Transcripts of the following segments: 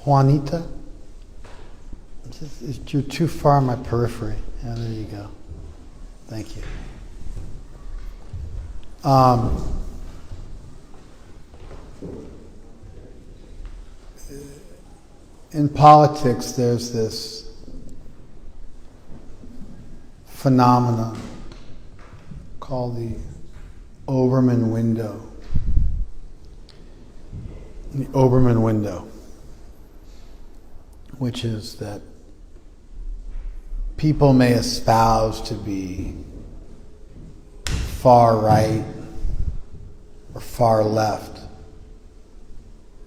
Juanita? You're too far on my periphery. Yeah, there you go. Thank you. In politics, there's this phenomenon called the Obermann window. The Obermann window, which is that people may espouse to be far right or far left,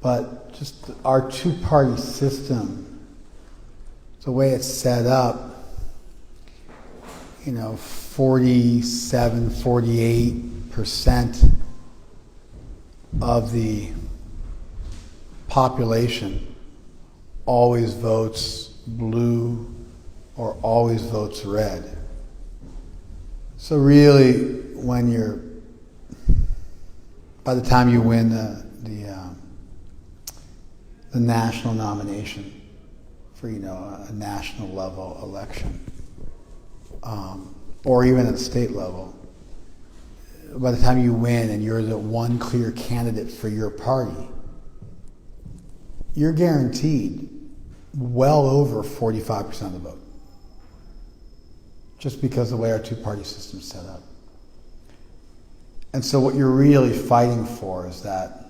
but just our two-party system, the way it's set up, 47, 48% of the population always votes blue or always votes red. So really, by the time you win the national nomination for a national level election, or even at the state level, by the time you win and you're the one clear candidate for your party, you're guaranteed well over 45% of the vote, just because of the way our two-party system is set up. And so what you're really fighting for is that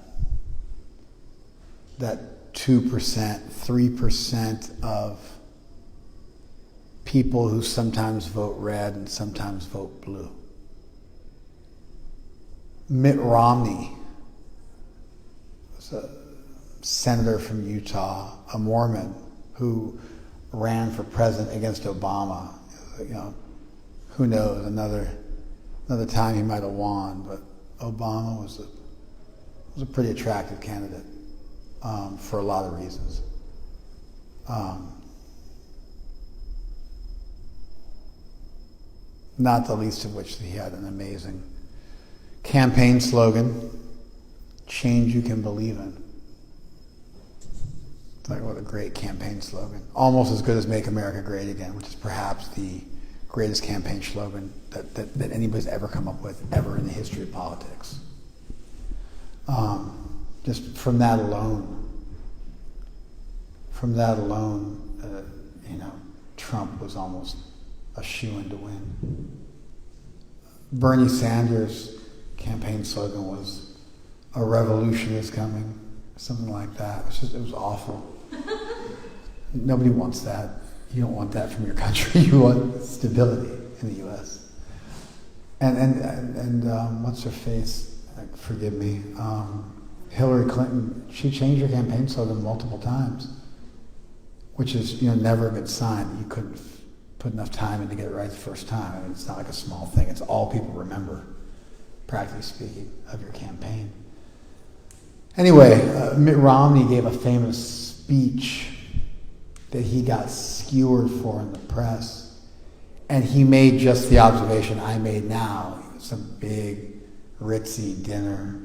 2%, 3% of people who sometimes vote red and sometimes vote blue. Mitt Romney was a senator from Utah, a Mormon, who ran for president against Obama. Who knows? Another time he might have won, but Obama was a pretty attractive candidate for a lot of reasons. Not the least of which he had an amazing campaign slogan: "Change you can believe in." Like, what a great campaign slogan. Almost as good as "Make America Great Again," which is perhaps the greatest campaign slogan that anybody's ever come up with, ever in the history of politics. Just from that alone, Trump was almost a shoo-in to win. Bernie Sanders' campaign slogan was "A revolution is coming," something like that. It was awful. Nobody wants that. You don't want that from your country. You want stability in the U.S. And what's her face? Forgive me. Hillary Clinton. She changed her campaign slogan multiple times, which is never a good sign. You couldn't put enough time in to get it right the first time. I mean, it's not like a small thing. It's all people remember, practically speaking, of your campaign. Anyway, Mitt Romney gave a famous speech that he got skewered for in the press, and he made just the observation I made now. Some big, ritzy dinner,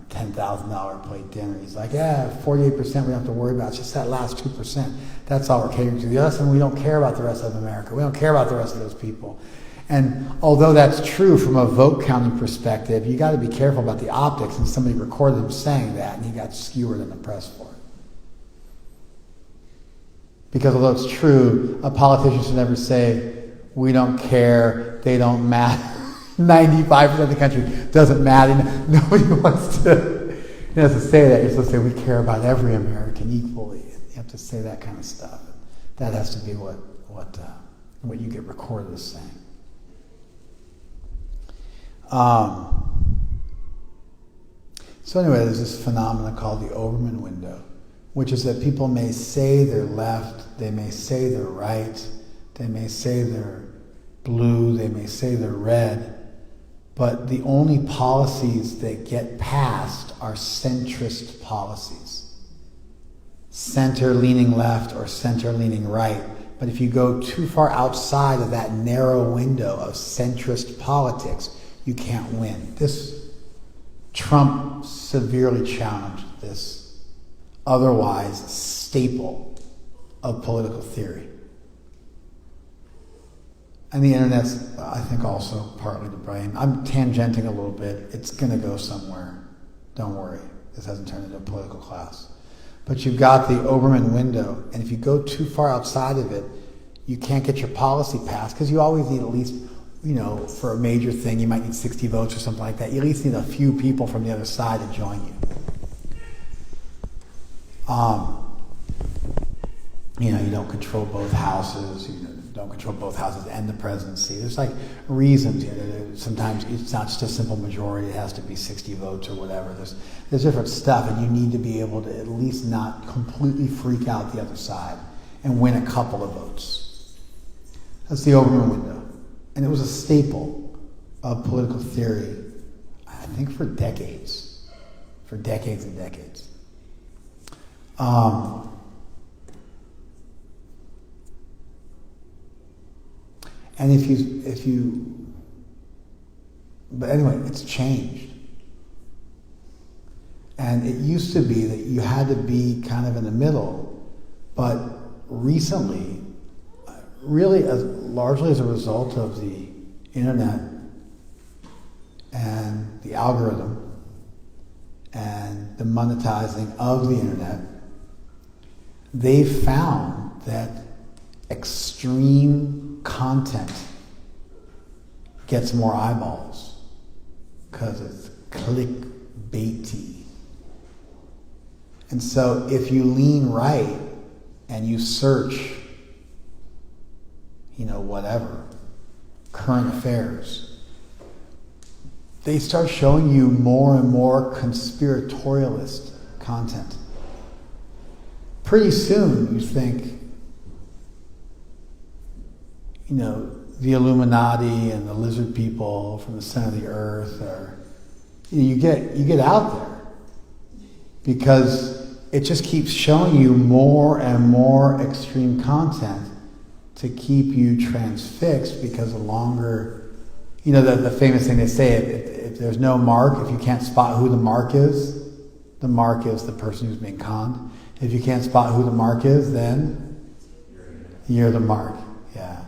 $10,000 plate dinner. He's like, 48% we don't have to worry about. It's just that last 2%. That's all we're catering to. The rest of them, we don't care about the rest of America. We don't care about the rest of those people. And although that's true from a vote counting perspective, you got to be careful about the optics. And somebody recorded him saying that, and he got skewered in the press for it. Because although it's true, a politician should never say, "We don't care, they don't matter." 95% of the country doesn't matter. Nobody wants to say that. You're supposed to say, "We care about every American equally." You have to say that kind of stuff. That has to be what you get recorded as saying. So anyway, there's this phenomenon called the Obermann window, which is that people may say they're left, they may say they're right, they may say they're blue, they may say they're red, but the only policies that get passed are centrist policies. Center-leaning left or center-leaning right. But if you go too far outside of that narrow window of centrist politics, you can't win. Trump severely challenged this otherwise staple of political theory. And the internet's, I think, also partly to blame. I'm tangenting a little bit. It's going to go somewhere. Don't worry. This hasn't turned into a political class. But you've got the Obermann window, and if you go too far outside of it, you can't get your policy passed, because you always need at least, for a major thing, you might need 60 votes or something like that. You at least need a few people from the other side to join you. You don't control both houses. You don't control both houses and the presidency. There's reasons. Sometimes it's not just a simple majority. It has to be 60 votes or whatever. There's different stuff, and you need to be able to at least not completely freak out the other side and win a couple of votes. That's the Obermann window. And it was a staple of political theory, I think, for decades. For decades and decades. And but anyway, it's changed. And it used to be that you had to be kind of in the middle, but recently, really largely as a result of the internet and the algorithm and the monetizing of the internet, they've found that extreme content gets more eyeballs because it's clickbaity. And so if you lean right and you search, whatever, current affairs, they start showing you more and more conspiratorialist content. Pretty soon you think, the Illuminati and the lizard people from the center of the earth are, you get out there, because it just keeps showing you more and more extreme content to keep you transfixed, because the longer, the famous thing they say, if there's no mark, if you can't spot who the mark is the person who's being conned. If you can't spot who the mark is, then you're the mark. Yeah.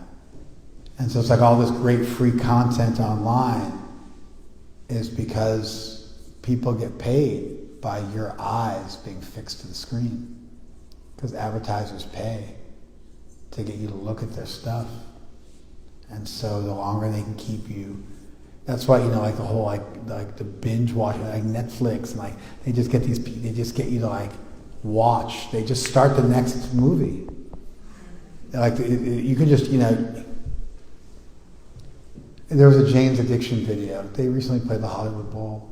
And so it's all this great free content online is because people get paid by your eyes being fixed to the screen. Because advertisers pay to get you to look at their stuff. And so the longer they can keep you, that's why, the whole, the binge watching, Netflix, and they just get you to watch. They just start the next movie. You can just, there was a Jane's Addiction video. They recently played the Hollywood Bowl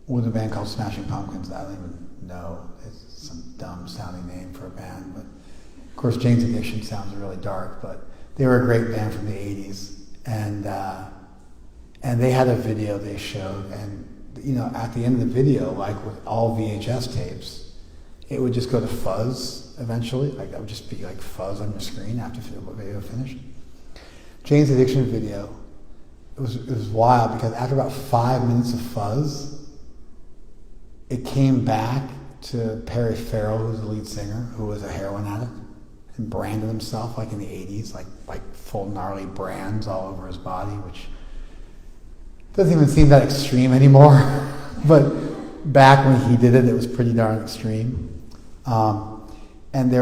with a band called Smashing Pumpkins. I don't even know. It's some dumb sounding name for a band. But of course, Jane's Addiction sounds really dark, but they were a great band from the 80s. And they had a video they showed, and at the end of the video, with all VHS tapes, it would just go to fuzz eventually. That would just be fuzz on your screen after the video finished. Jane's Addiction video, it was wild, because after about 5 minutes of fuzz, it came back to Perry Farrell, who was the lead singer, who was a heroin addict and branded himself in the 80s, like full gnarly brands all over his body, which doesn't even seem that extreme anymore. But back when he did it, it was pretty darn extreme. And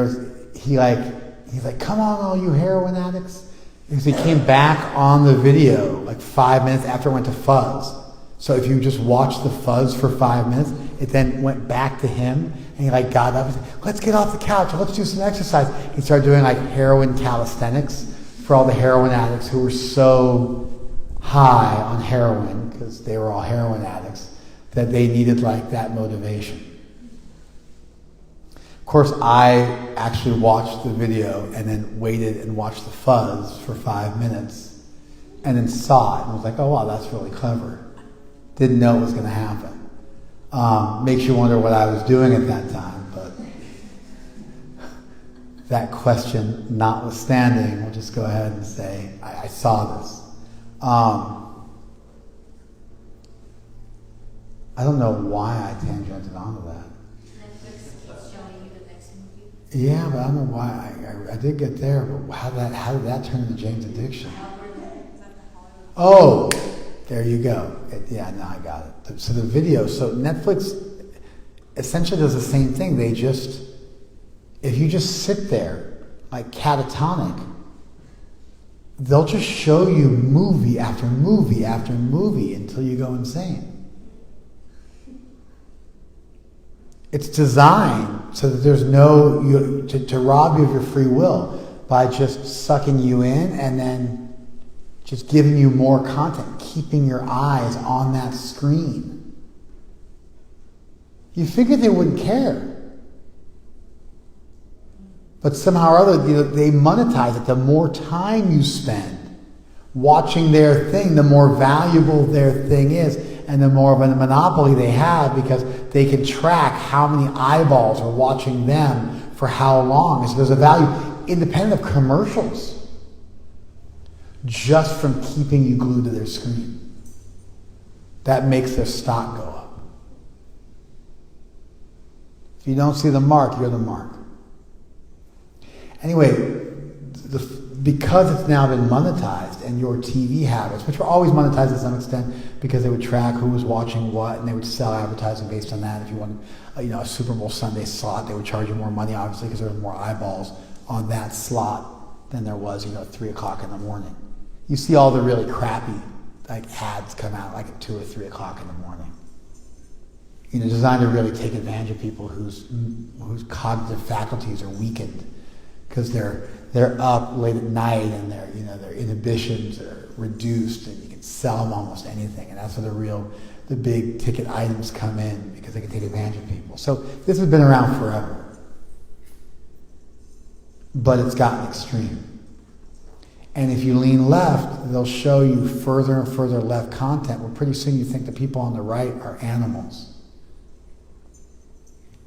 he's like, come on, all you heroin addicts. Because he came back on the video 5 minutes after it went to fuzz. So if you just watch the fuzz for 5 minutes, it then went back to him, and he got up and said, let's get off the couch, let's do some exercise. He started doing heroin calisthenics for all the heroin addicts who were so high on heroin, because they were all heroin addicts, that they needed that motivation. Of course, I actually watched the video and then waited and watched the fuzz for 5 minutes and then saw it and was oh wow, that's really clever. Didn't know it was going to happen. Makes you wonder what I was doing at that time, but that question notwithstanding, we'll just go ahead and say I saw this. I don't know why I tangented onto that. Yeah, but I don't know why. I did get there, but how did that turn into Jane's Addiction? Oh, there you go. Yeah, now I got it. So the video, so Netflix essentially does the same thing. They just, if you just sit there like catatonic, they'll just show you movie after movie after movie until you go insane. It's designed so that there's to rob you of your free will by just sucking you in and then just giving you more content, keeping your eyes on that screen. You figured they wouldn't care. But somehow or other, they monetize it. The more time you spend watching their thing, the more valuable their thing is, and the more of a monopoly they have because they can track how many eyeballs are watching them for how long. So there's a value independent of commercials just from keeping you glued to their screen. That makes their stock go up. If you don't see the mark, you're the mark. Anyway, because it's now been monetized and your TV habits, which were always monetized to some extent because they would track who was watching what and they would sell advertising based on that. If you wanted a Super Bowl Sunday slot, they would charge you more money, obviously, because there were more eyeballs on that slot than there was, 3 o'clock in the morning. You see all the really crappy ads come out at 2 or 3 o'clock in the morning. Designed to really take advantage of people whose cognitive faculties are weakened because they're up late at night and their inhibitions are reduced and you can sell them almost anything, and that's where the big ticket items come in because they can take advantage of people. So this has been around forever, but it's gotten extreme. And if you lean left, they'll show you further and further left content where pretty soon you think the people on the right are animals.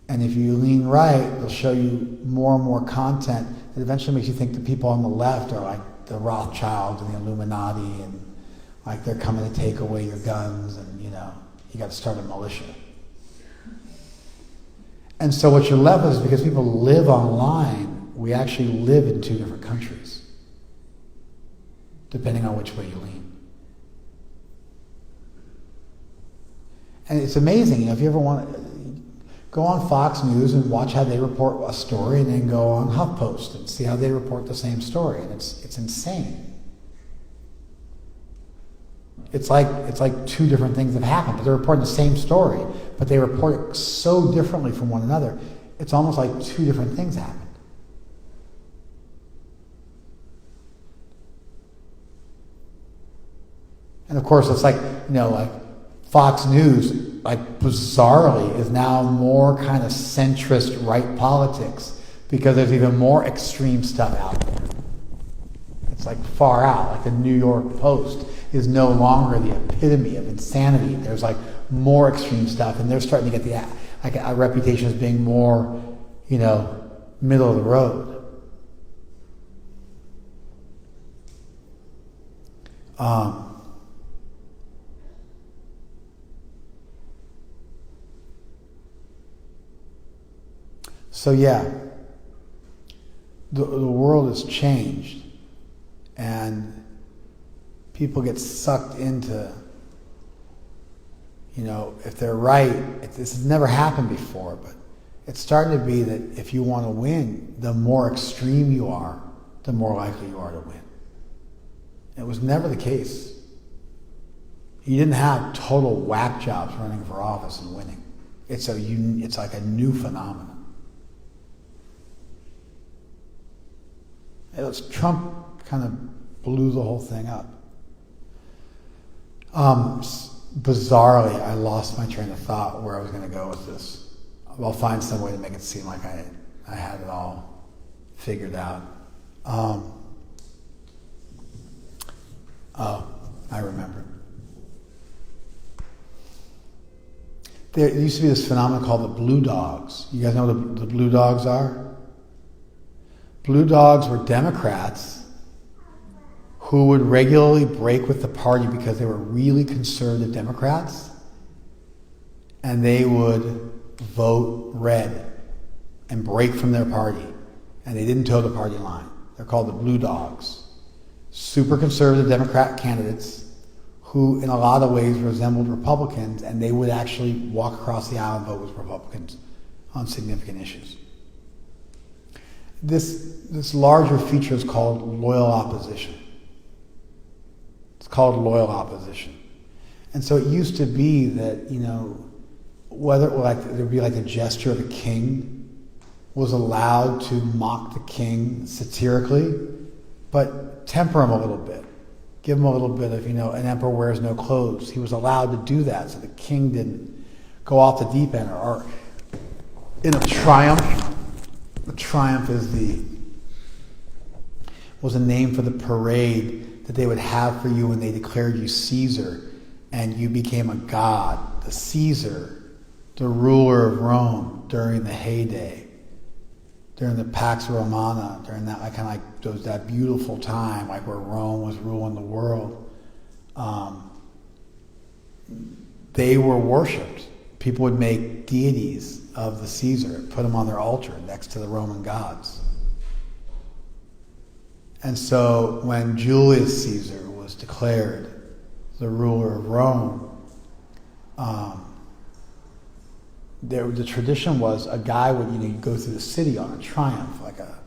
And if you lean right, they'll show you more and more content that eventually makes you think the people on the left are like the Rothschilds and the Illuminati and they're coming to take away your guns and you got to start a militia. And so what you're left with is because people live online, we actually live in 2 different countries, depending on which way you lean. And it's amazing, if you ever want to go on Fox News and watch how they report a story, and then go on HuffPost and see how they report the same story, and it's insane. It's like 2 different things have happened, but they're reporting the same story, but they report it so differently from one another. It's almost like 2 different things happened. And of course, it's Fox News, bizarrely, is now more kind of centrist right politics because there's even more extreme stuff out there. It's far out. The New York Post is no longer the epitome of insanity. There's more extreme stuff, and they're starting to get a reputation as being more, middle of the road. So yeah, the world has changed, and people get sucked into, if they're right, this has never happened before, but it's starting to be that if you want to win, the more extreme you are, the more likely you are to win. It was never the case. You didn't have total whack jobs running for office and winning. It's like a new phenomenon. Trump kind of blew the whole thing up. Bizarrely, I lost my train of thought where I was going to go with this. I'll find some way to make it seem like I had it all figured out. I remember. There used to be this phenomenon called the blue dogs. You guys know what the blue dogs are? Blue dogs were Democrats who would regularly break with the party because they were really conservative Democrats, and they would vote red and break from their party and they didn't toe the party line. They're called the Blue Dogs. Super conservative Democrat candidates who in a lot of ways resembled Republicans, and they would actually walk across the aisle and vote with Republicans on significant issues. This larger feature is called loyal opposition. It's called loyal opposition. And so it used to be that, whether there'd be like a gesture of a king was allowed to mock the king satirically, but temper him a little bit. Give him a little bit of, an emperor wears no clothes. He was allowed to do that so the king didn't go off the deep end. Or in a triumph, the triumph was a name for the parade that they would have for you when they declared you Caesar and you became a god, the Caesar, the ruler of Rome during the heyday, during the Pax Romana, during that that beautiful time, like where Rome was ruling the world. They were worshipped. People would make deities of the Caesar, put them on their altar next to the Roman gods. And so when Julius Caesar was declared the ruler of Rome, the tradition was a guy would, you'd go through the city on a triumph, like a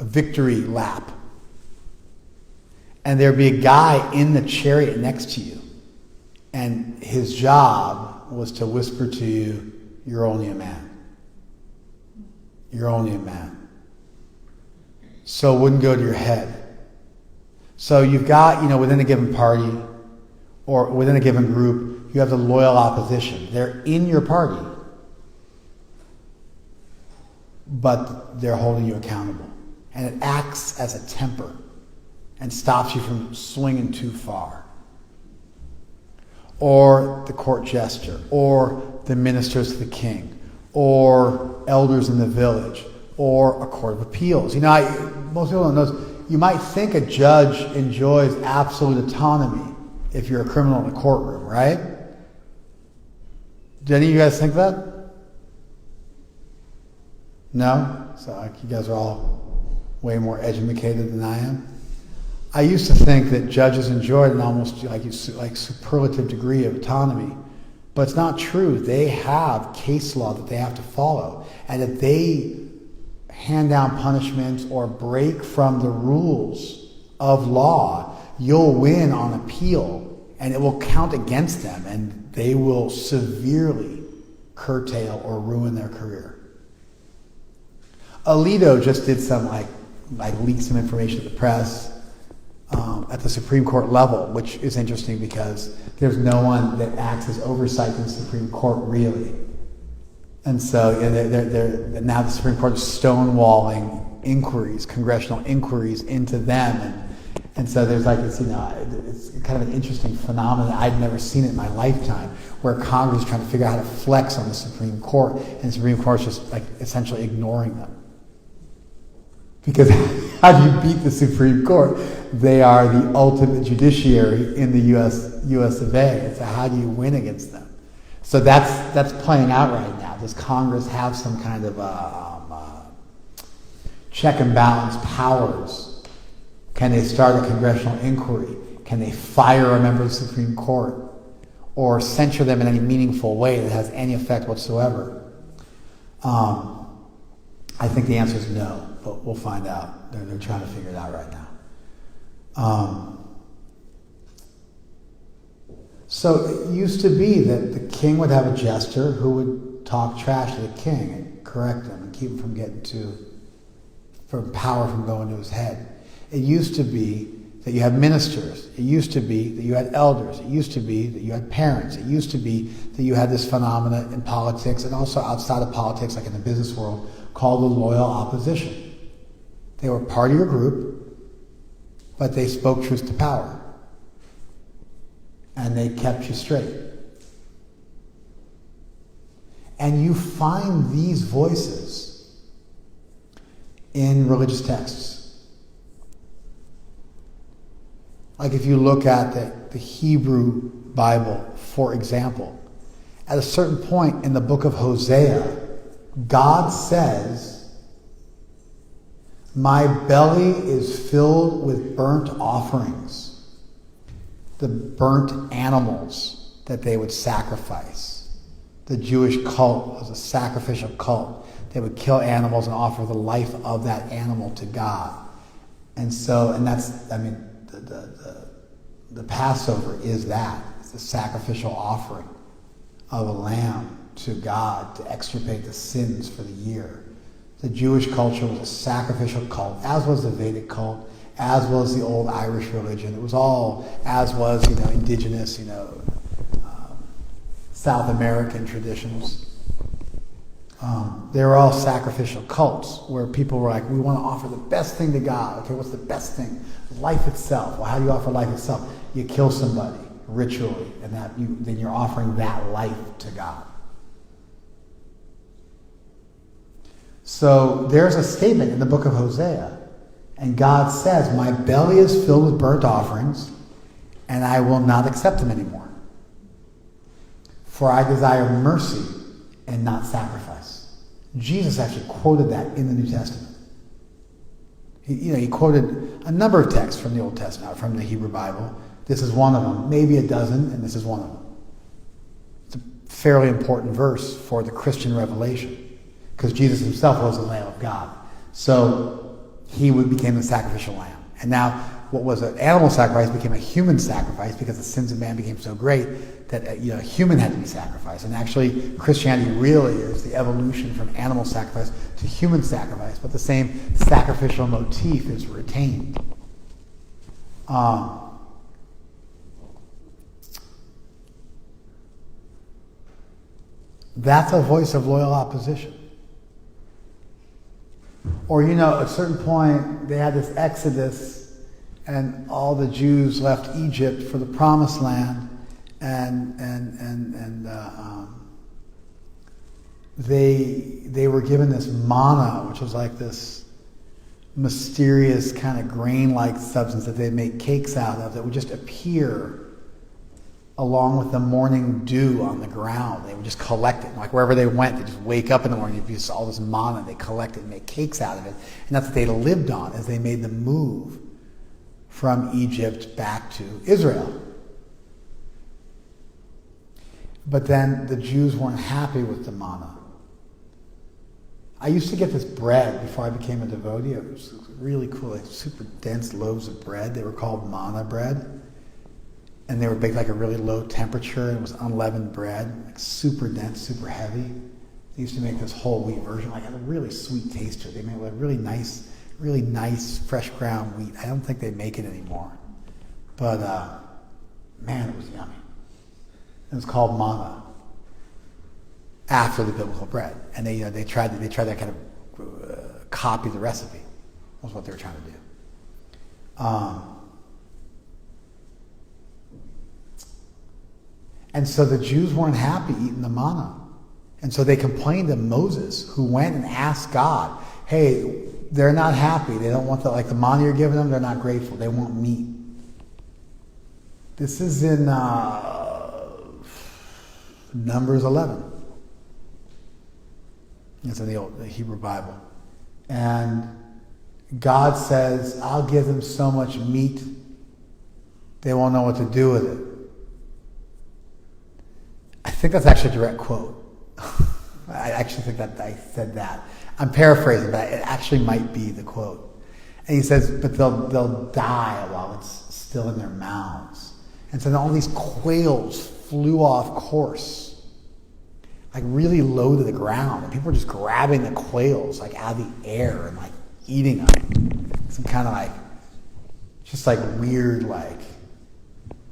victory lap. And there'd be a guy in the chariot next to you. And his job was to whisper to you, "You're only a man. You're only a man." So it wouldn't go to your head. So you've got, within a given party or within a given group, you have the loyal opposition. They're in your party, but they're holding you accountable. And it acts as a temper and stops you from swinging too far. Or the court jester, or the ministers to the king, or elders in the village, or a court of appeals. Most people don't know. You might think a judge enjoys absolute autonomy if you're a criminal in a courtroom, right? Do any of you guys think that? No? So you guys are all way more educated than I am. I used to think that judges enjoyed an almost like superlative degree of autonomy, but it's not true. They have case law that they have to follow, and if they hand down punishments or break from the rules of law, you'll win on appeal, and it will count against them, and they will severely curtail or ruin their career. Alito just did some leaked some information to the press at the Supreme Court level, which is interesting because there's no one that acts as oversight in the Supreme Court really. And so now the Supreme Court is stonewalling inquiries, congressional inquiries into them. And so there's it's kind of an interesting phenomenon. I'd never seen it in my lifetime, where Congress is trying to figure out how to flex on the Supreme Court, and the Supreme Court is just essentially ignoring them. Because how do you beat the Supreme Court? They are the ultimate judiciary in the U.S. of A. And so how do you win against them? So that's playing out right now. Does Congress have some kind of check and balance powers? Can they start a congressional inquiry? Can they fire a member of the Supreme Court? Or censure them in any meaningful way that has any effect whatsoever? I think the answer is no, but we'll find out. They're trying to figure it out right now. So it used to be that the king would have a jester who would talk trash to the king and correct him and keep him from power from going to his head. It used to be that you had ministers. It used to be that you had elders. It used to be that you had parents. It used to be that you had this phenomena in politics and also outside of politics, like in the business world, called the loyal opposition. They were part of your group, but they spoke truth to power. And they kept you straight. And you find these voices in religious texts. Like if you look at the Hebrew Bible, for example, At a certain point in the book of Hosea, God says, my belly is filled with burnt offerings, the burnt animals that they would sacrifice. The Jewish cult was a sacrificial cult. They would kill animals and offer the life of that animal to God. And that's, the Passover is that. It's a sacrificial offering of a lamb to God to extirpate the sins for the year. The Jewish culture was a sacrificial cult, as was the Vedic cult, as was the old Irish religion. It was all, as was, indigenous, South American traditions. They were all sacrificial cults where people were like, we want to offer the best thing to God. Okay, what's the best thing? Life itself. Well, how do you offer life itself? You kill somebody ritually, and then you're offering that life to God. So there's a statement in the book of Hosea, and God says, my belly is filled with burnt offerings, and I will not accept them anymore. For I desire mercy and not sacrifice. Jesus actually quoted that in the New Testament. He quoted a number of texts from the Old Testament, from the Hebrew Bible. This is one of them, maybe a dozen, and this is one of them. It's a fairly important verse for the Christian revelation, because Jesus himself was the Lamb of God. So he became the sacrificial lamb. And now what was an animal sacrifice became a human sacrifice, because the sins of man became so great that a human had to be sacrificed. And actually Christianity really is the evolution from animal sacrifice to human sacrifice, but the same sacrificial motif is retained. That's a voice of loyal opposition. Or, at a certain point, they had this exodus, and all the Jews left Egypt for the Promised Land, and they were given this manna, which was like this mysterious kind of grain-like substance that they'd make cakes out of, that would just appear along with the morning dew on the ground. They would just collect it. Like wherever they went, they'd just wake up in the morning, you'd see all this manna, they collect it and make cakes out of it. And that's what they lived on as they made the move from Egypt back to Israel. But then the Jews weren't happy with the manna. I used to get this bread before I became a devotee. It was really cool, like super dense loaves of bread. They were called manna bread. And they were baked like a really low temperature, and it was unleavened bread, like super dense, super heavy. They used to make this whole wheat version, like had a really sweet taste to it. They made like really nice fresh ground wheat. I don't think they make it anymore. But man, it was yummy. It was called manna after the biblical bread. And they tried to kind of copy the recipe. Was what they were trying to do. And so the Jews weren't happy eating the manna. And so they complained to Moses, who went and asked God, hey, they're not happy. They don't want the manna you're giving them, they're not grateful. They want meat. This is in Numbers 11. It's in the Hebrew Bible. And God says, I'll give them so much meat, they won't know what to do with it. I think that's actually a direct quote. I actually think that I said that. I'm paraphrasing, but it actually might be the quote. And he says, but they'll die while it's still in their mouths. And so then all these quails flew off course, like really low to the ground. And people were just grabbing the quails like out of the air and like eating them. Some kind of just like weird like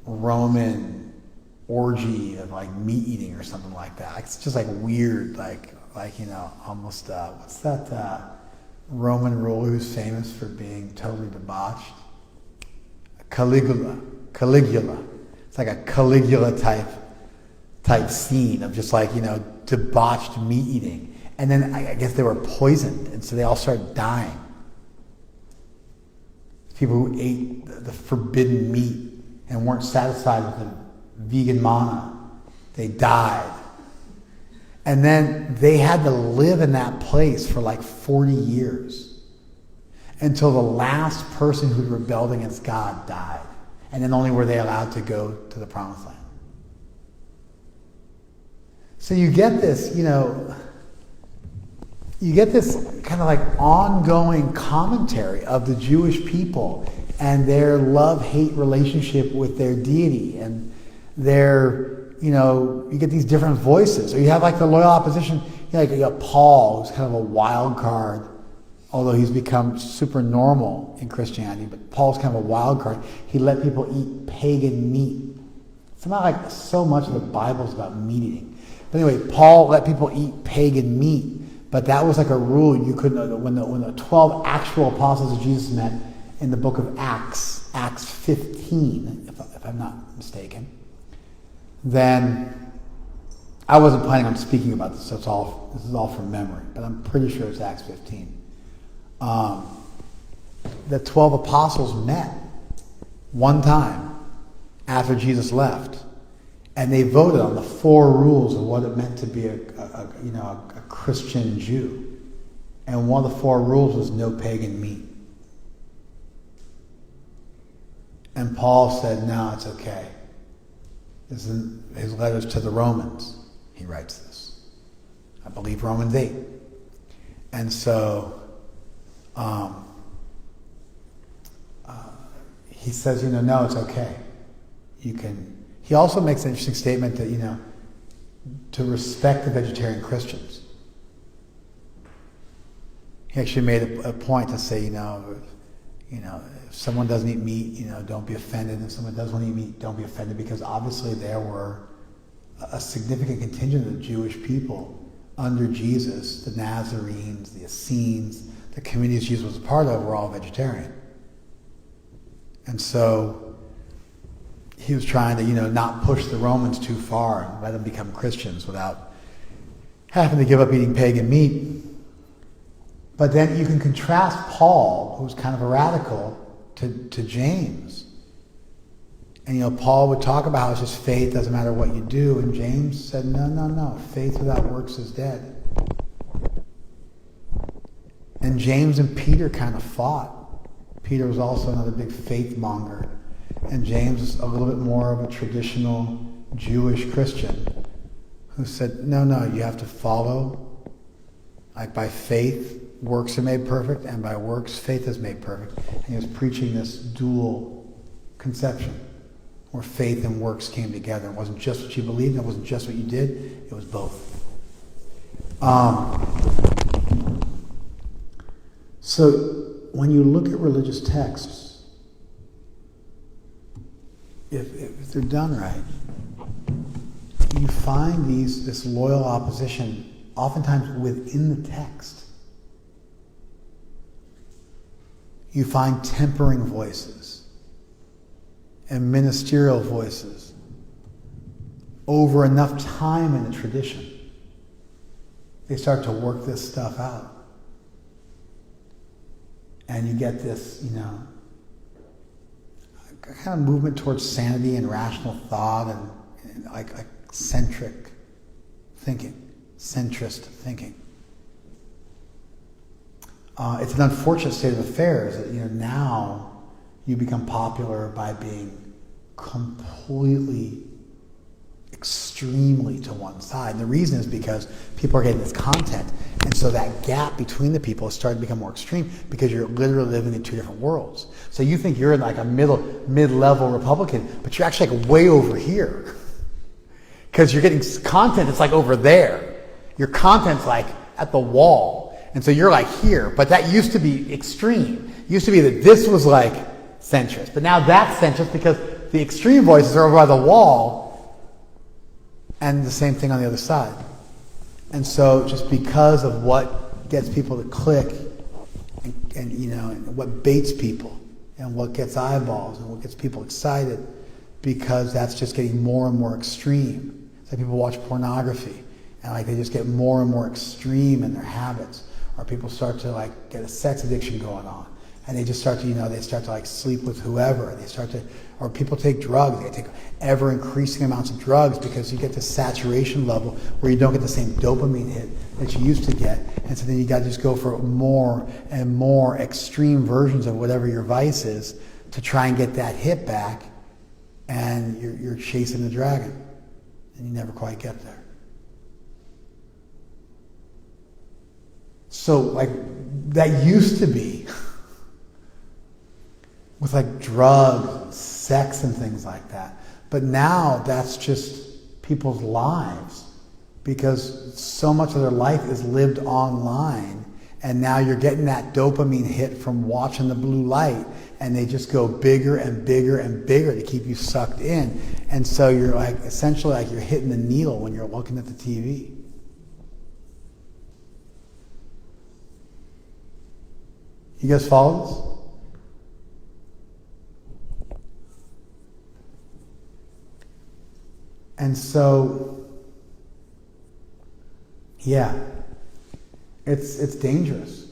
Roman orgy of like meat eating or something like that. It's just like weird, like almost what's that Roman ruler who's famous for being totally debauched? Caligula. It's like a Caligula type scene of just like debauched meat eating. And then I guess they were poisoned, and so they all started dying. People who ate the forbidden meat and weren't satisfied with the vegan manna, they died And then they had to live in that place for like 40 years until the last person who rebelled against God died. And then only were they allowed to go to the promised land. So you get this, you get this kind of like ongoing commentary of the Jewish people and their love-hate relationship with their deity, and their, you get these different voices. Or you have like the loyal opposition, you got Paul, who's kind of a wild card, although he's become super normal in Christianity, but Paul's kind of a wild card. He let people eat pagan meat. It's not like so much of the Bible is about meat eating. But anyway, Paul let people eat pagan meat, but that was like a rule you couldn't. When the 12 actual apostles of Jesus met in the book of Acts 15, if I'm not mistaken, then I wasn't planning on speaking about this, so this is all from memory, but I'm pretty sure it's Acts 15. The 12 apostles met one time after Jesus left, and they voted on the 4 rules of what it meant to be a Christian Jew. And one of the 4 rules was no pagan meat. And Paul said, no, it's okay. This is in his letters to the Romans. He writes this. I believe Romans 8. And so he says, no, it's okay. You can. He also makes an interesting statement that, to respect the vegetarian Christians. He actually made a point to say, if someone doesn't eat meat, don't be offended. If someone does want to eat meat, don't be offended, because obviously there were a significant contingent of Jewish people under Jesus, the Nazarenes, the Essenes, the communities Jesus was a part of were all vegetarian. And so he was trying to, not push the Romans too far and let them become Christians without having to give up eating pagan meat. But then you can contrast Paul, who's kind of a radical, to James. And Paul would talk about how it's just faith, doesn't matter what you do. And James said, no, faith without works is dead. And James and Peter kind of fought. Peter was also another big faith monger. And James is a little bit more of a traditional Jewish Christian who said, no, you have to follow. Like by faith, works are made perfect, and by works, faith is made perfect. And he was preaching this dual conception where faith and works came together. It wasn't just what you believed, it wasn't just what you did, it was both. So when you look at religious texts, if they're done right, you find this loyal opposition oftentimes within the text. You find tempering voices and ministerial voices over enough time in the tradition. They start to work this stuff out. And you get this, kind of movement towards sanity and rational thought and like centric thinking, centrist thinking. It's an unfortunate state of affairs that now you become popular by being completely, extremely to one side. And the reason is because people are getting this content, and so that gap between the people is starting to become more extreme because you're literally living in 2 different worlds. So you think you're in like a mid-level Republican, but you're actually like way over here because you're getting content that's like over there. Your content's like at the wall. And so you're like here, but that used to be extreme. It used to be that this was like centrist, but now that's centrist because the extreme voices are over by the wall, and the same thing on the other side. And so just because of what gets people to click, and what baits people, and what gets eyeballs, and what gets people excited, because that's just getting more and more extreme. It's like people watch pornography, and like they just get more and more extreme in their habits. Or people start to like get a sex addiction going on. and they just start to, they start to like sleep with whoever, and they start to, or people take drugs, they take ever increasing amounts of drugs because you get this saturation level where you don't get the same dopamine hit that you used to get, and so then you got to just go for more and more extreme versions of whatever your vice is to try and get that hit back, and you're chasing the dragon, and you never quite get there. So like that used to be with like drugs, sex and things like that. But now that's just people's lives, because so much of their life is lived online, and now you're getting that dopamine hit from watching the blue light, and they just go bigger and bigger and bigger to keep you sucked in. And so you're like, essentially like you're hitting the needle when you're looking at the TV. You guys follow this? And so, yeah, it's dangerous,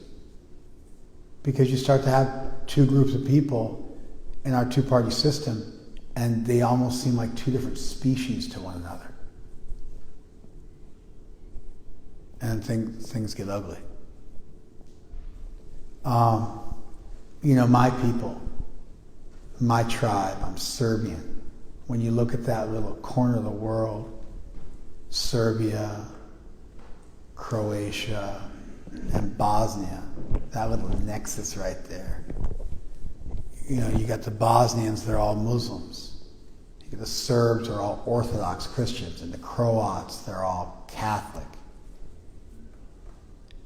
because you start to have two groups of people in our two-party system, and they almost seem like two different species to one another. And things get ugly. My people, my tribe, I'm Serbian. When you look at that little corner of the world, Serbia, Croatia, and Bosnia, that little nexus right there. You got the Bosnians, they're all Muslims. The Serbs are all Orthodox Christians, and the Croats, they're all Catholic.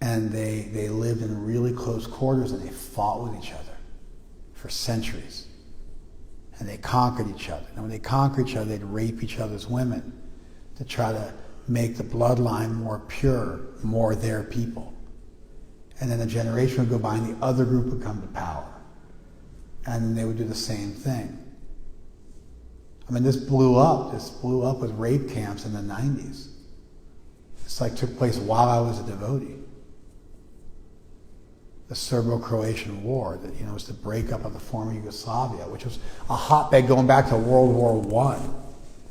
And they lived in really close quarters, and they fought with each other for centuries. And they conquered each other. And when they conquered each other, they'd rape each other's women to try to make the bloodline more pure, more their people. And then a generation would go by, and the other group would come to power. And then they would do the same thing. I mean, this blew up with rape camps in the 90s. It's like took place while I was a devotee. The Serbo-Croatian War, that was the breakup of the former Yugoslavia, which was a hotbed going back to World War I,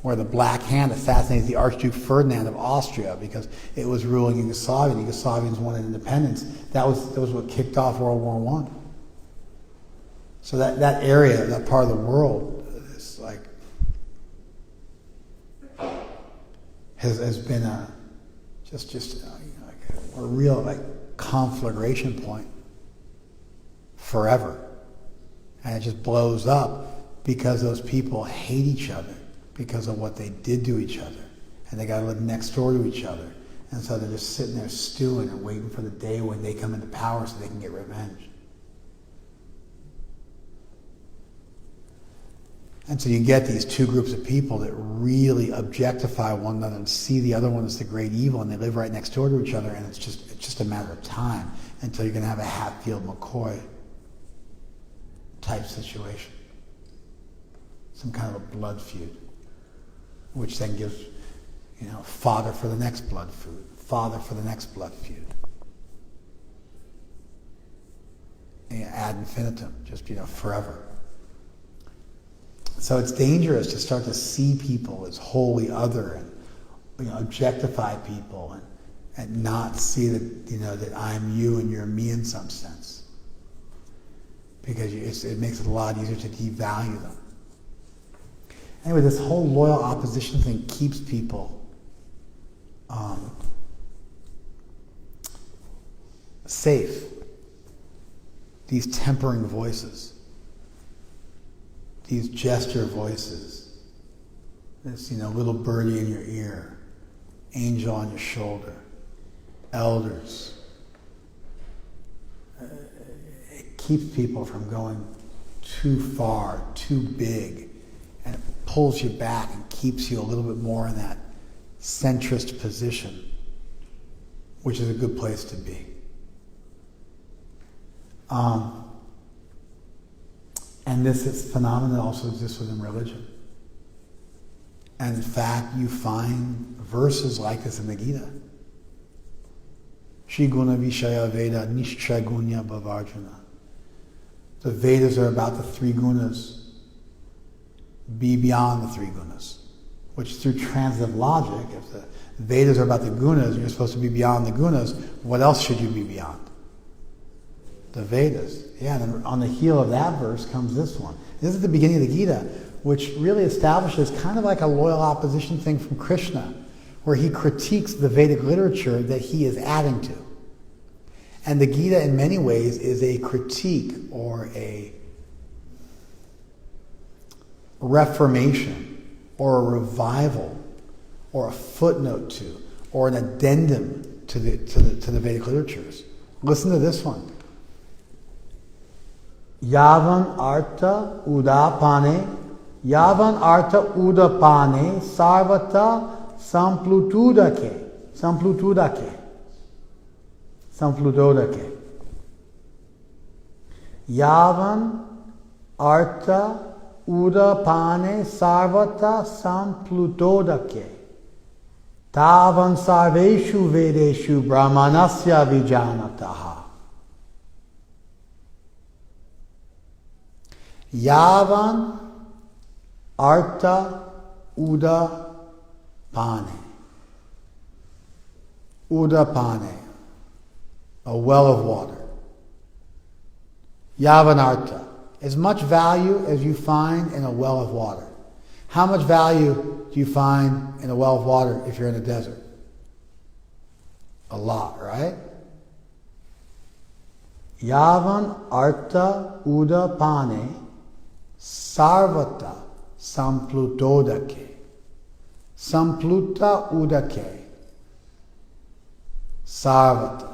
where the Black Hand assassinated the Archduke Ferdinand of Austria because it was ruling Yugoslavia. The Yugoslavians wanted independence. That was what kicked off World War I. So that area, that part of the world, is like has been a real conflagration point forever. And it just blows up because those people hate each other because of what they did to each other. And they got to live next door to each other. And so they're just sitting there stewing and waiting for the day when they come into power so they can get revenge. And so you get these two groups of people that really objectify one another and see the other one as the great evil, and they live right next door to each other, and it's just a matter of time until you're going to have a Hatfield-McCoy type situation. Some kind of a blood feud, which then gives, fodder for the next blood feud, fodder for the next blood feud. And ad infinitum, just, forever. So it's dangerous to start to see people as wholly other and objectify people and not see that that I'm you and you're me in some sense, because it makes it a lot easier to devalue them. Anyway, this whole loyal opposition thing keeps people safe. These tempering voices. These gesture voices, this little birdie in your ear, angel on your shoulder, elders. It keeps people from going too far, too big, and it pulls you back and keeps you a little bit more in that centrist position, which is a good place to be. And this phenomenon also exists within religion. And in fact, you find verses like this in the Gita. Shri Guna Vishaya Veda Nishcha Gunya Bhavarjuna. The Vedas are about the three gunas. Be beyond the three gunas. Which through transitive logic, if the Vedas are about the gunas, and you're supposed to be beyond the gunas, what else should you be beyond? The Vedas. Yeah, and then on the heel of that verse comes this one. This is the beginning of the Gita, which really establishes kind of like a loyal opposition thing from Krishna, where he critiques the Vedic literature that he is adding to. And the Gita in many ways is a critique or a reformation or a revival or a footnote to or an addendum to the Vedic literatures. Listen to this one. Yavan artha udapane sarvata samplutodake. Yavan artha udapane sarvata samplutodake. Tavan sarveshu vedeshu brahmanasya vijanataha. Yavan artha udapane. Udapane, a well of water. Yavanartha, as much value as you find in a well of water. How much value do you find in a well of water if you're in a desert? A lot, right? Yavan artha udapane sarvata samplutodake. Sampluta udake. Sarvata.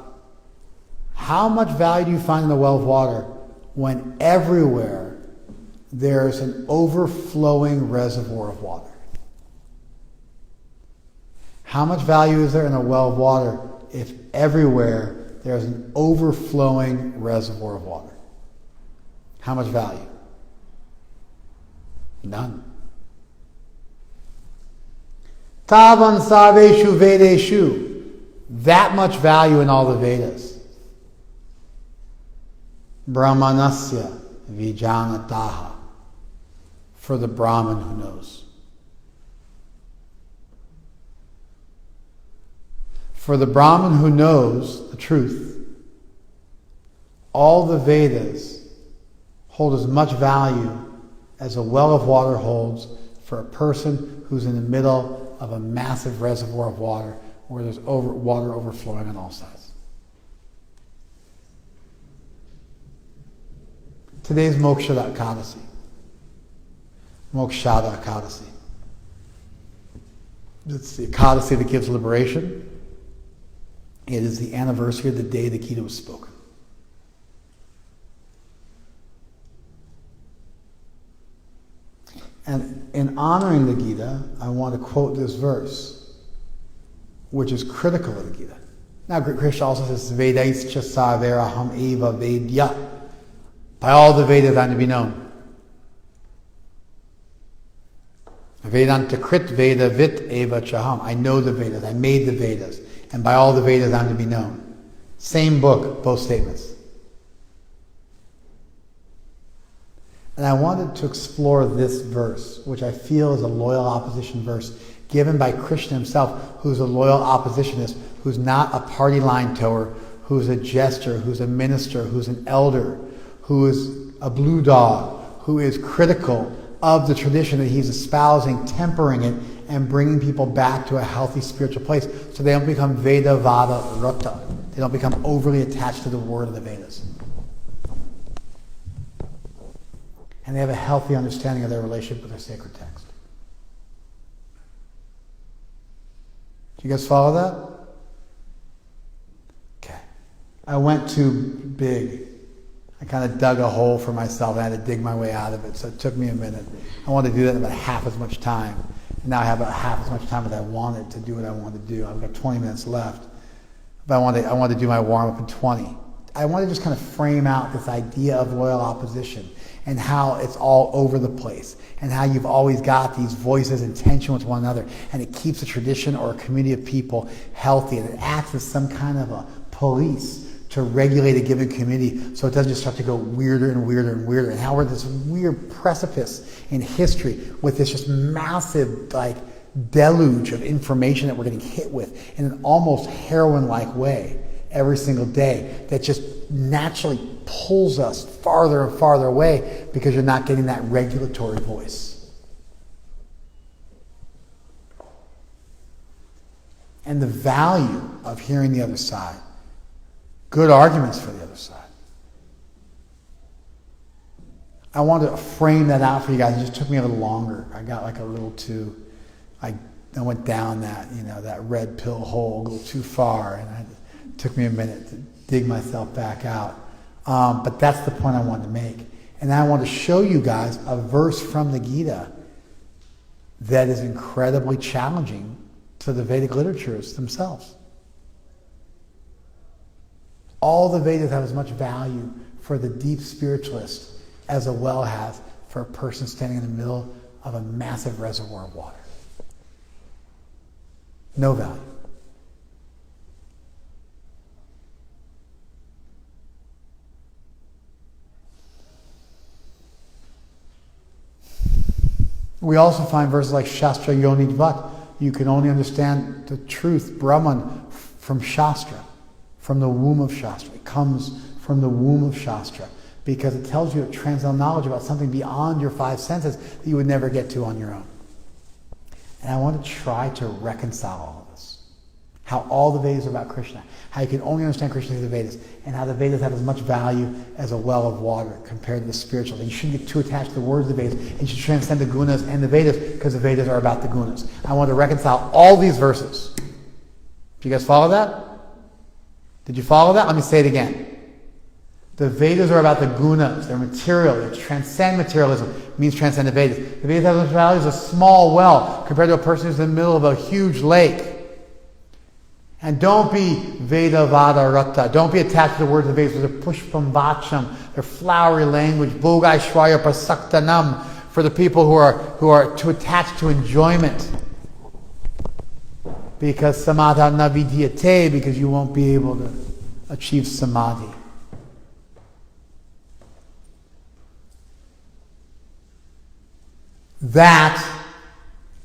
How much value do you find in a well of water when everywhere there's an overflowing reservoir of water? How much value is there in a well of water if everywhere there's an overflowing reservoir of water? How much value? None. Tavan sarveshu vedeshu. That much value in all the Vedas. Brahmanasya vijanataha. For the Brahman who knows. For the Brahman who knows the truth, all the Vedas hold as much value as a well of water holds for a person who's in the middle of a massive reservoir of water where there's water overflowing on all sides. Today's Mokshada Ekadasi. Mokshada Ekadasi. It's the Ekadasi that gives liberation. It is the anniversary of the day the Gita was spoken. And in honoring the Gita, I want to quote this verse, which is critical of the Gita. Now, Krishna also says, Vedaischa saveraham eva vedya. By all the Vedas I'm to be known. Vedanta krit veda vit eva chaham. I know the Vedas, I made the Vedas. And by all the Vedas I'm to be known. Same book, both statements. And I wanted to explore this verse, which I feel is a loyal opposition verse, given by Krishna himself, who's a loyal oppositionist, who's not a party line tower, who's a jester, who's a minister, who's an elder, who is a blue dog, who is critical of the tradition that he's espousing, tempering it, and bringing people back to a healthy spiritual place so they don't become Veda Vada Rata. They don't become overly attached to the word of the Vedas. And they have a healthy understanding of their relationship with their sacred text. Do you guys follow that? Okay. I went too big. I kind of dug a hole for myself. I had to dig my way out of it, so it took me a minute. I wanted to do that in about half as much time. And now I have about half as much time as I wanted to do what I wanted to do. I've got 20 minutes left. But I wanted to do my warm-up in 20. I want to just kind of frame out this idea of loyal opposition and how it's all over the place and how you've always got these voices in tension with one another, and it keeps a tradition or a community of people healthy, and it acts as some kind of a police to regulate a given community so it doesn't just start to go weirder and weirder and weirder. And how we're at this weird precipice in history with this just massive deluge of information that we're getting hit with in an almost heroin-like way every single day that just naturally pulls us farther and farther away because you're not getting that regulatory voice. And the value of hearing the other side. Good arguments for the other side. I wanted to frame that out for you guys. It just took me a little longer. I got a little too, I went down that red pill hole a little too far, and it took me a minute to dig myself back out. But that's the point I wanted to make. And I want to show you guys a verse from the Gita that is incredibly challenging to the Vedic literatures themselves. All the Vedas have as much value for the deep spiritualist as a well has for a person standing in the middle of a massive reservoir of water. No value. We also find verses like Shastra Yonit Vat. You can only understand the truth, Brahman, from Shastra, from the womb of Shastra. It comes from the womb of Shastra because it tells you a transcendental knowledge about something beyond your five senses that you would never get to on your own. And I want to try to reconcile all of this. How all the Vedas are about Krishna. How you can only understand Krishna through the Vedas. And how the Vedas have as much value as a well of water compared to the spiritual. And you shouldn't get too attached to the words of the Vedas. And you should transcend the gunas and the Vedas because the Vedas are about the gunas. I want to reconcile all these verses. Do you guys follow that? Did you follow that? Let me say it again. The Vedas are about the gunas. They're material. They transcend materialism. It means transcend the Vedas. The Vedas have as much value as a small well compared to a person who's in the middle of a huge lake. And don't be Veda Vada Rata. Don't be attached to the words of the Vedas. They're pushpam vacham. They're flowery language. Bhoga Shvaya Prasaktanam. For the people who are too attached to enjoyment. Because samadhana vidyate, because you won't be able to achieve samadhi. That,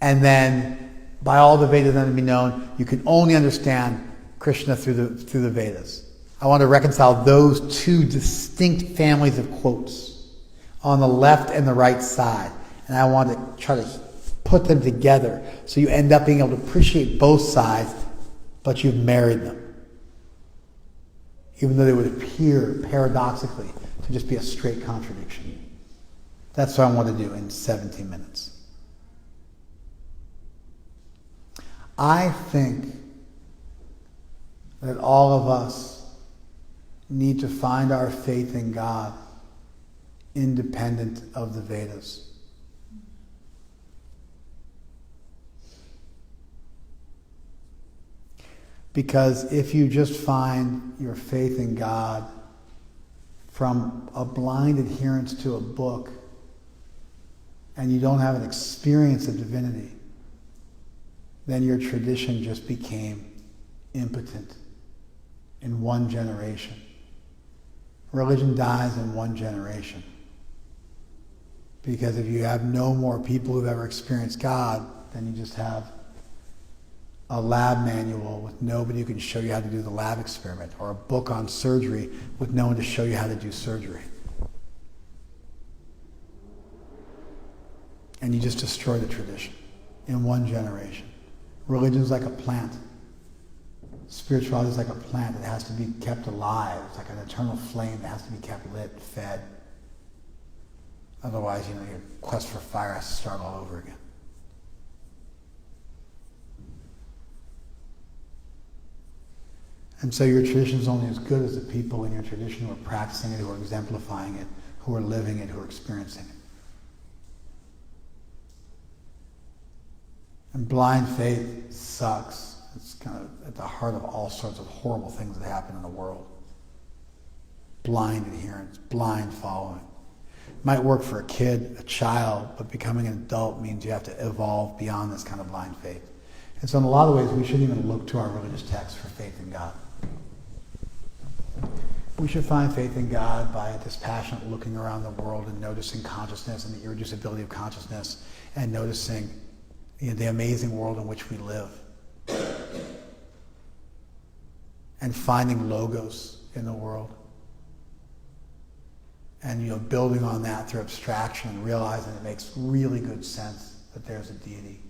and then by all the Vedas that to be known, you can only understand Krishna through the Vedas. I want to reconcile those two distinct families of quotes on the left and the right side. And I want to try to put them together so you end up being able to appreciate both sides, but you've married them. Even though they would appear paradoxically to just be a straight contradiction. That's what I want to do in 17 minutes. I think that all of us need to find our faith in God independent of the Vedas. Because if you just find your faith in God from a blind adherence to a book and you don't have an experience of divinity, then your tradition just became impotent in one generation. Religion dies in one generation. Because if you have no more people who've ever experienced God, then you just have a lab manual with nobody who can show you how to do the lab experiment, or a book on surgery with no one to show you how to do surgery. And you just destroy the tradition in one generation. Religion is like a plant. Spirituality is like a plant that has to be kept alive. It's like an eternal flame that has to be kept lit, fed. Otherwise, your quest for fire has to start all over again. And so your tradition is only as good as the people in your tradition who are practicing it, who are exemplifying it, who are living it, who are experiencing it. And blind faith sucks. It's kind of at the heart of all sorts of horrible things that happen in the world. Blind adherence, blind following. It might work for a kid, a child, but becoming an adult means you have to evolve beyond this kind of blind faith. And so in a lot of ways, we shouldn't even look to our religious texts for faith in God. We should find faith in God by dispassionate looking around the world and noticing consciousness and the irreducibility of consciousness, and noticing the amazing world in which we live. And finding logos in the world. And building on that through abstraction and realizing it makes really good sense that there's a deity.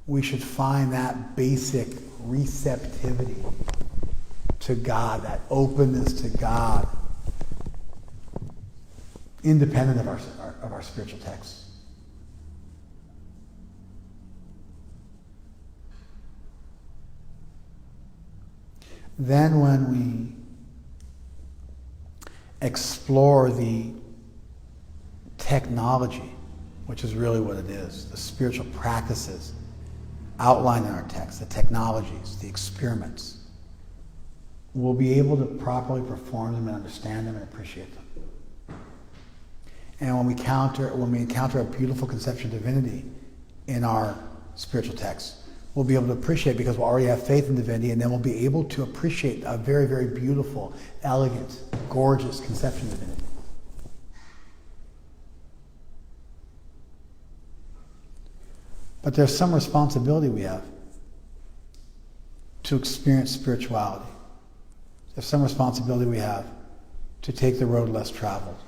We should find that basic receptivity to God, that openness to God, independent of our spiritual texts. Then when we explore the technology, which is really what it is, the spiritual practices outlined in our text, the technologies, the experiments, we'll be able to properly perform them and understand them and appreciate them. And when we encounter a beautiful conception of divinity in our spiritual texts, we'll be able to appreciate, because we'll already have faith in divinity, and then we'll be able to appreciate a very, very beautiful, elegant, gorgeous conception of divinity. But there's some responsibility we have to experience spirituality. There's some responsibility we have to take the road less traveled,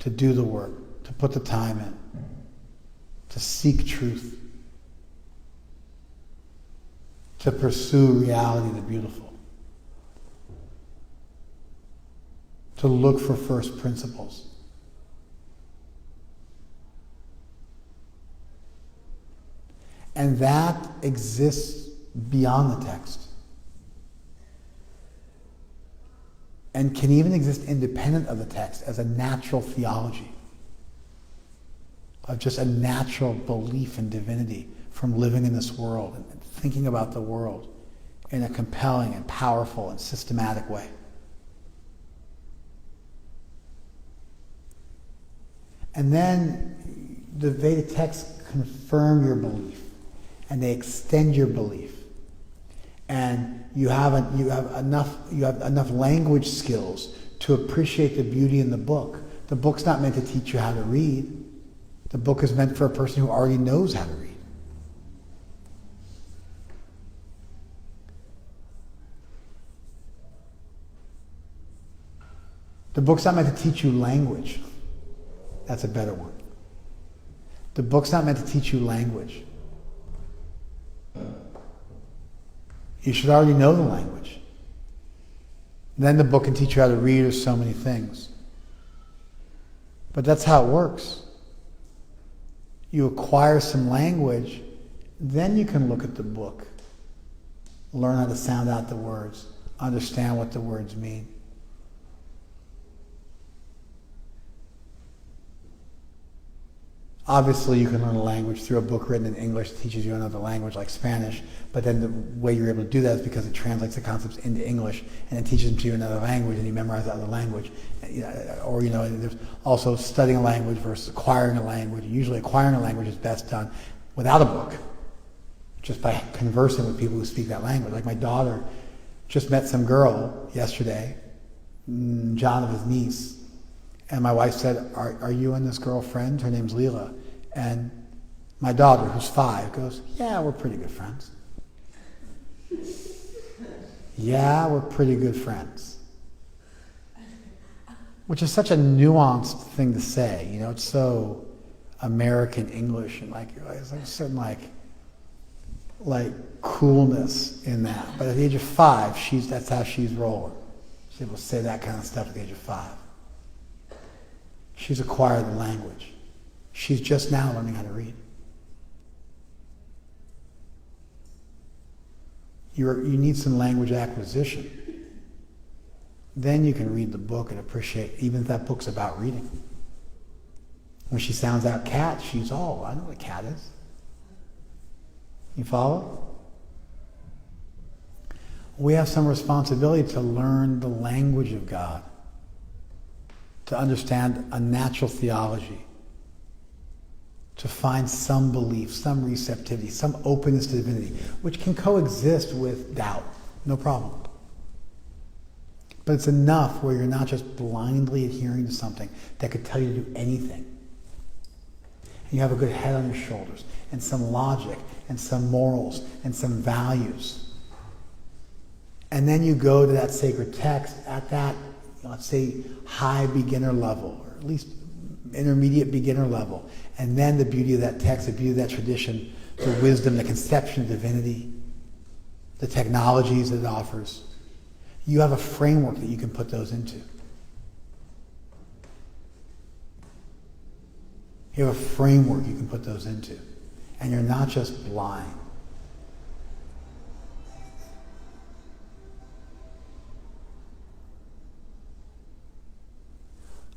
to do the work, to put the time in, to seek truth, to pursue reality, the beautiful, to look for first principles. And that exists beyond the text, and can even exist independent of the text as a natural theology of just a natural belief in divinity from living in this world and thinking about the world in a compelling and powerful and systematic way. And then the Vedic texts confirm your belief, and they extend your belief. And you have enough language skills to appreciate the beauty in the book. The book's not meant to teach you how to read. The book is meant for a person who already knows how to read. The book's not meant to teach you language. That's a better one. The book's not meant to teach you language. You should already know the language. Then the book can teach you how to read, or so many things. But that's how it works. You acquire some language, then you can look at the book, learn how to sound out the words, understand what the words mean. Obviously, you can learn a language through a book written in English that teaches you another language like Spanish, but then the way you're able to do that is because it translates the concepts into English, and it teaches them to you in another language, and you memorize that other language. Or, there's also studying a language versus acquiring a language. Usually acquiring a language is best done without a book, just by conversing with people who speak that language. Like my daughter just met some girl yesterday, Jonathan's niece, and my wife said, are you and this girl friends? Her name's Leela. And my daughter, who's 5, goes, yeah, we're pretty good friends. Yeah, we're pretty good friends. Which is such a nuanced thing to say. It's so American English, and there's a certain coolness in that. But at the age of 5, that's how she's rolling. She's able to say that kind of stuff at the age of 5. She's acquired the language. She's just now learning how to read. You need some language acquisition. Then you can read the book and appreciate, even if that book's about reading. When she sounds out cat, she's, I know what a cat is. You follow? We have some responsibility to learn the language of God, to understand a natural theology, to find some belief, some receptivity, some openness to divinity, which can coexist with doubt, no problem. But it's enough where you're not just blindly adhering to something that could tell you to do anything. And you have a good head on your shoulders, and some logic, and some morals, and some values. And then you go to that sacred text at that, let's say, high beginner level, or at least intermediate beginner level. And then the beauty of that text, the beauty of that tradition, the wisdom, the conception of divinity, the technologies that it offers. You have a framework that you can put those into. You have a framework you can put those into. And you're not just blind.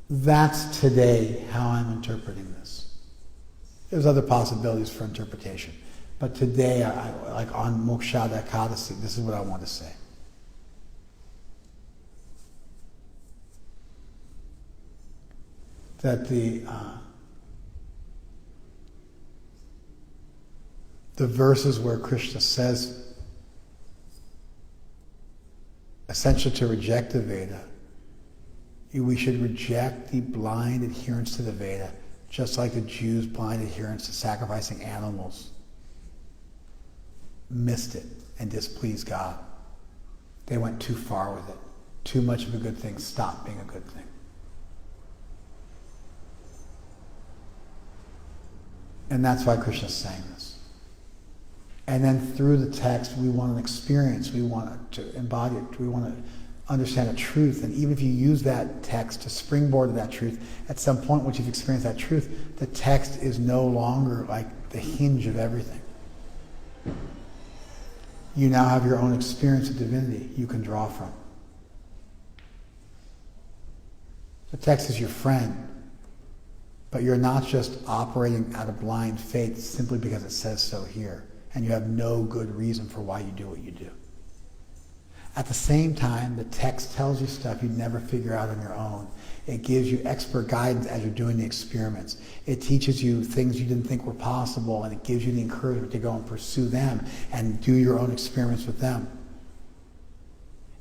That's today how I'm interpreting this. There's other possibilities for interpretation. But today, like on Mokshada Ekadasi, this is what I want to say. That the verses where Krishna says essentially to reject the Veda, we should reject the blind adherence to the Veda, just like the Jews' blind adherence to sacrificing animals missed it and displeased God. They went too far with it. Too much of a good thing stopped being a good thing. And that's why Krishna's saying this. And then through the text, we want an experience. We want to embody it. We want to understand a truth. And even if you use that text to springboard to that truth, at some point once you've experienced that truth, the text is no longer like the hinge of everything. You now have your own experience of divinity you can draw from. The text is your friend. But you're not just operating out of blind faith simply because it says so here, and you have no good reason for why you do what you do. At the same time, the text tells you stuff you'd never figure out on your own. It gives you expert guidance as you're doing the experiments. It teaches you things you didn't think were possible, and it gives you the encouragement to go and pursue them and do your own experiments with them.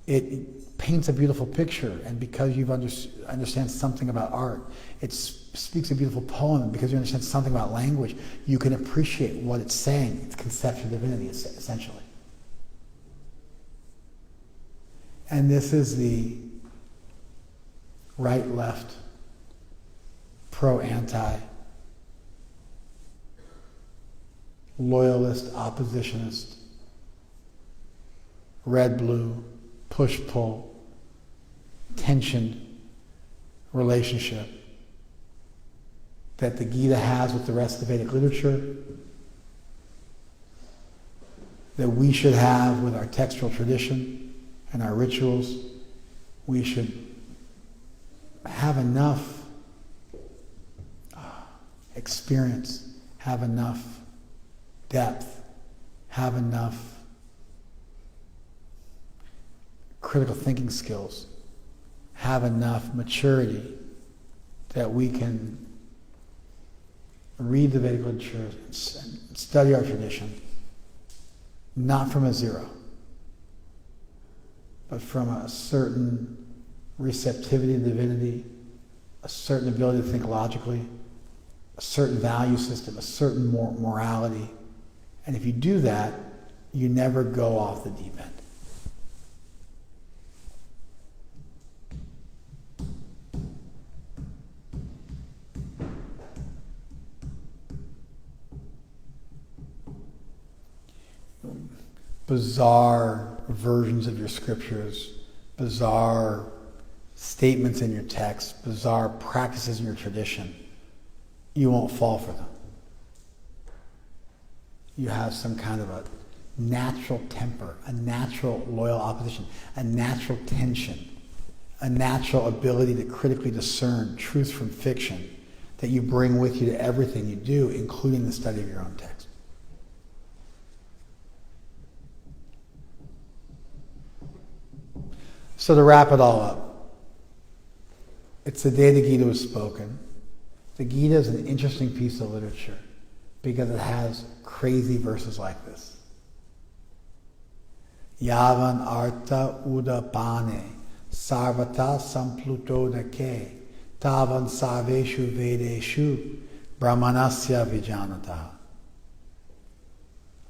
It paints a beautiful picture, and because you understand something about art, it speaks a beautiful poem, and because you understand something about language, you can appreciate what it's saying. It's conception of divinity, essentially. And this is the right-left, pro-anti, loyalist, oppositionist, red-blue, push-pull, tensioned relationship that the Gita has with the rest of the Vedic literature, that we should have with our textual tradition and our rituals. We should have enough experience, have enough depth, have enough critical thinking skills, have enough maturity that we can read the Vedic literature and study our tradition, not from a zero, but from a certain receptivity to divinity, a certain ability to think logically, a certain value system, a certain morality. And if you do that, you never go off the deep end. Bizarre versions of your scriptures, bizarre statements in your text, bizarre practices in your tradition, you won't fall for them. You have some kind of a natural temper, a natural loyal opposition, a natural tension, a natural ability to critically discern truth from fiction that you bring with you to everything you do, including the study of your own text. So to wrap it all up, it's the day the Gita was spoken. The Gita is an interesting piece of literature because it has crazy verses like this. Yavan artha udapane Sarvata sampluto dake tavan sarveshu vedeshu brahmanasya vijanata.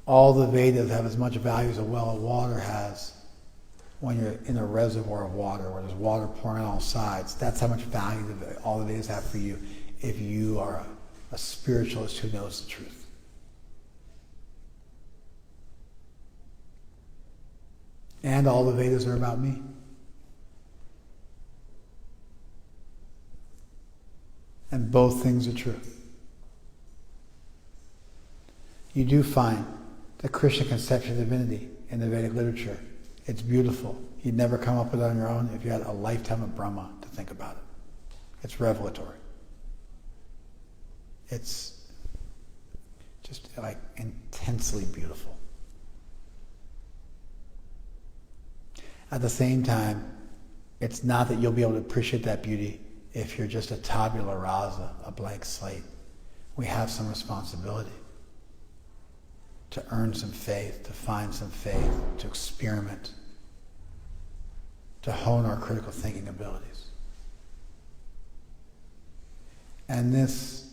All the Vedas have as much value as a well of water has when you're in a reservoir of water where there's water pouring on all sides. That's how much value all the Vedas have for you if you are a spiritualist who knows the truth. And all the Vedas are about me. And both things are true. You do find the Krishna conception of divinity in the Vedic literature. It's beautiful. You'd never come up with it on your own if you had a lifetime of Brahma to think about it. It's revelatory. It's just like intensely beautiful. At the same time, it's not that you'll be able to appreciate that beauty if you're just a tabula rasa, a blank slate. We have some responsibility to earn some faith, to find some faith, to experiment, to hone our critical thinking abilities. And this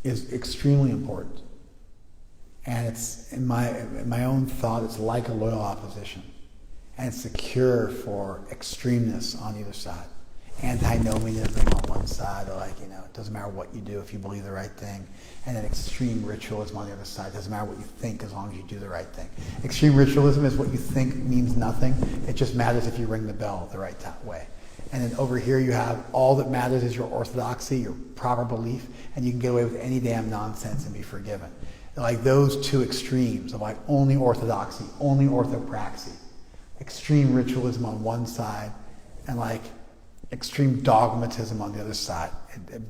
is extremely important. And it's, in my own thought, it's like a loyal opposition. And it's the cure for extremeness on either side. Antinomianism on one side, or it doesn't matter what you do if you believe the right thing. And then extreme ritualism on the other side. It doesn't matter what you think as long as you do the right thing. Extreme ritualism is what you think means nothing. It just matters if you ring the bell the right way. And then over here you have all that matters is your orthodoxy, your proper belief, and you can get away with any damn nonsense and be forgiven. Like those two extremes of only orthodoxy, only orthopraxy. Extreme ritualism on one side and extreme dogmatism on the other side,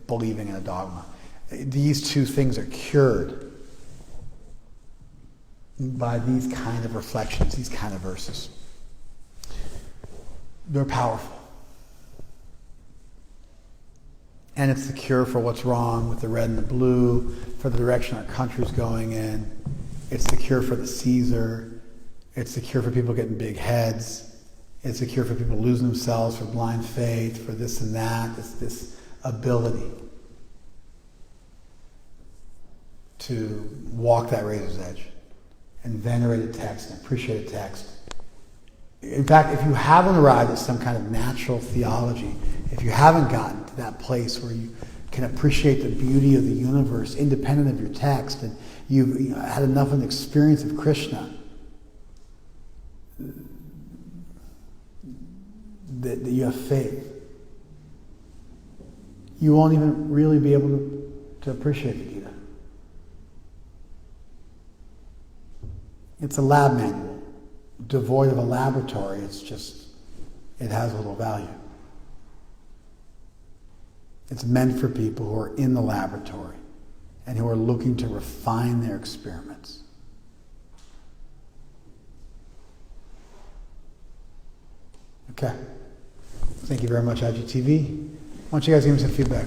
believing in a dogma. These two things are cured by these kind of reflections, these kind of verses. They're powerful. And it's the cure for what's wrong with the red and the blue, for the direction our country's going in. It's the cure for the Caesar. It's the cure for people getting big heads. It's a cure for people losing themselves, for blind faith, for this and that. It's this ability to walk that razor's edge and venerate a text and appreciate a text. In fact, if you haven't arrived at some kind of natural theology, if you haven't gotten to that place where you can appreciate the beauty of the universe independent of your text, and you've had enough of an experience of Krishna, that you have faith, you won't even really be able to appreciate the Gita. It's a lab manual, devoid of a laboratory. It has little value. It's meant for people who are in the laboratory and who are looking to refine their experiments. Okay. Thank you very much, IGTV. Why don't you guys give me some feedback?